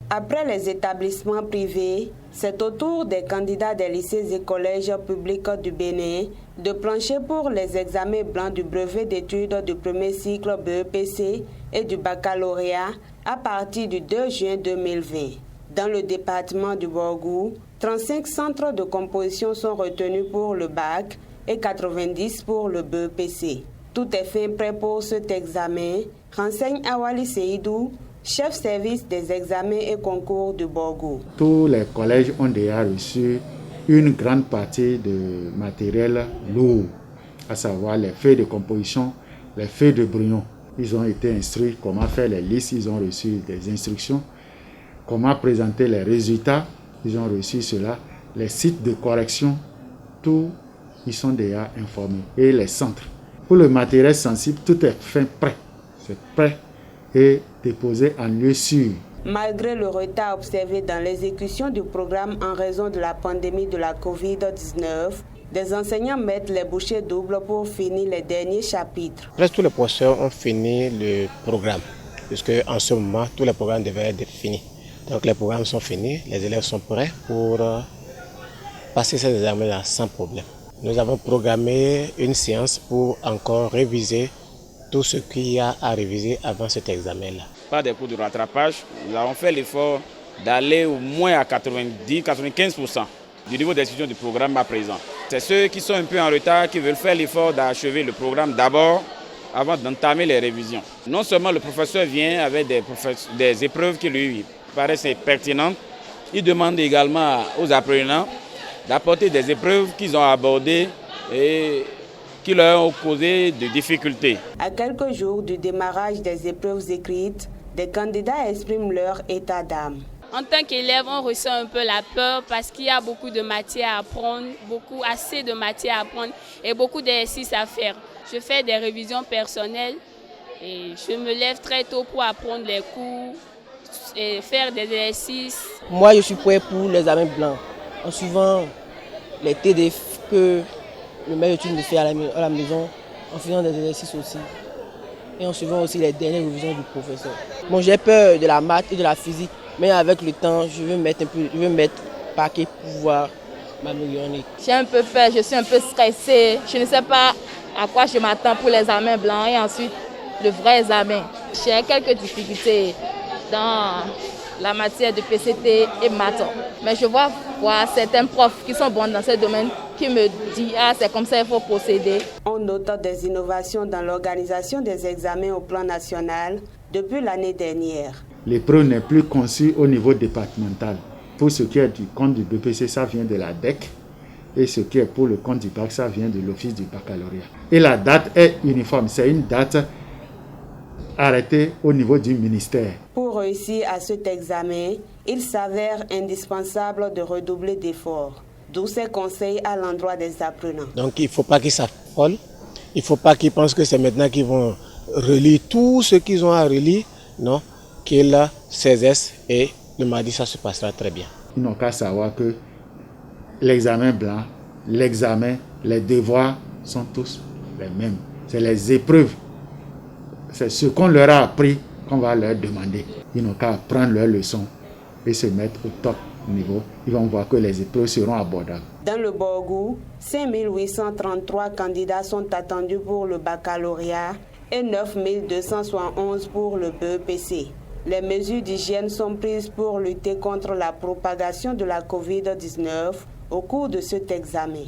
Après les établissements privés, c'est au tour des candidats des lycées et collèges publics du Bénin de plancher pour les examens blancs du brevet d'études du premier cycle BEPC et du baccalauréat à partir du 2 juin 2020. Dans le département du Borgou, 35 centres de composition sont retenus pour le bac et 90 pour le BEPC. Tout est fin prêt pour cet examen, renseigne Awali Seydou, chef service des examens et concours du Borgou. Tous les collèges ont déjà reçu une grande partie de matériel lourd, à savoir les feuilles de composition, les feuilles de brouillon. Ils ont été instruits comment faire les listes, ils ont reçu des instructions, comment présenter les résultats, ils ont reçu cela, les sites de correction, tout, ils sont déjà informés. Et les centres. Pour le matériel sensible, tout est fin prêt. C'est prêt et déposé en lieu sûr. Malgré le retard observé dans l'exécution du programme en raison de la pandémie de la COVID-19, des enseignants mettent les bouchées doubles pour finir les derniers chapitres. Presque tous les professeurs ont fini le programme, puisque en ce moment, tous les programmes devaient être finis. Donc les programmes sont finis, les élèves sont prêts pour passer ces examens-là sans problème. Nous avons programmé une séance pour encore réviser tout ce qu'il y a à réviser avant cet examen-là. Pas des cours de rattrapage, nous avons fait l'effort d'aller au moins à 90-95% du niveau d'exécution du programme à présent. C'est ceux qui sont un peu en retard qui veulent faire l'effort d'achever le programme d'abord avant d'entamer les révisions. Non seulement le professeur vient avec des épreuves qui lui paraissent pertinentes, il demande également aux apprenants d'apporter des épreuves qu'ils ont abordées et qui leur ont causé des difficultés. À quelques jours du démarrage des épreuves écrites, des candidats expriment leur état d'âme. En tant qu'élève, on ressent un peu la peur parce qu'il y a beaucoup de matières à apprendre, assez de matières à apprendre et beaucoup d'exercices à faire. Je fais des révisions personnelles et je me lève très tôt pour apprendre les cours et faire des exercices. Moi, je suis prêt pour l'examen blanc. En suivant les TDF que le maître me fait à la maison, en faisant des exercices aussi. Et en suivant aussi les dernières révisions du professeur. Bon, j'ai peur de la maths et de la physique, mais avec le temps, je veux mettre paquet pour pouvoir m'améliorer. J'ai un peu peur, je suis un peu stressée. Je ne sais pas à quoi je m'attends pour l'examen blanc et ensuite le vrai examen. J'ai quelques difficultés dans la matière de PCT et maths. Mais je vois certains profs qui sont bons dans ce domaine qui me disent « Ah, c'est comme ça qu'il faut procéder ». On note des innovations dans l'organisation des examens au plan national depuis l'année dernière. L'épreuve n'est plus conçue au niveau départemental. Pour ce qui est du compte du BPC, ça vient de la DEC. Et ce qui est pour le compte du bac, ça vient de l'office du baccalauréat. Et la date est uniforme, c'est une date arrêté au niveau du ministère. Pour réussir à cet examen, il s'avère indispensable de redoubler d'efforts. D'où ces conseils à l'endroit des apprenants. Donc il ne faut pas qu'ils s'affolent, il ne faut pas qu'ils pensent que c'est maintenant qu'ils vont relire tout ce qu'ils ont à relire. Non, qu'ils saisissent et le mardi ça se passera très bien. Ils n'ont qu'à savoir que l'examen blanc, l'examen, les devoirs sont tous les mêmes. C'est les épreuves. C'est ce qu'on leur a appris qu'on va leur demander. Ils n'ont qu'à prendre leurs leçons et se mettre au top niveau. Ils vont voir que les épreuves seront abordables. Dans le Borgou, 5833 candidats sont attendus pour le baccalauréat et 9271 pour le BEPC. Les mesures d'hygiène sont prises pour lutter contre la propagation de la COVID-19 au cours de cet examen.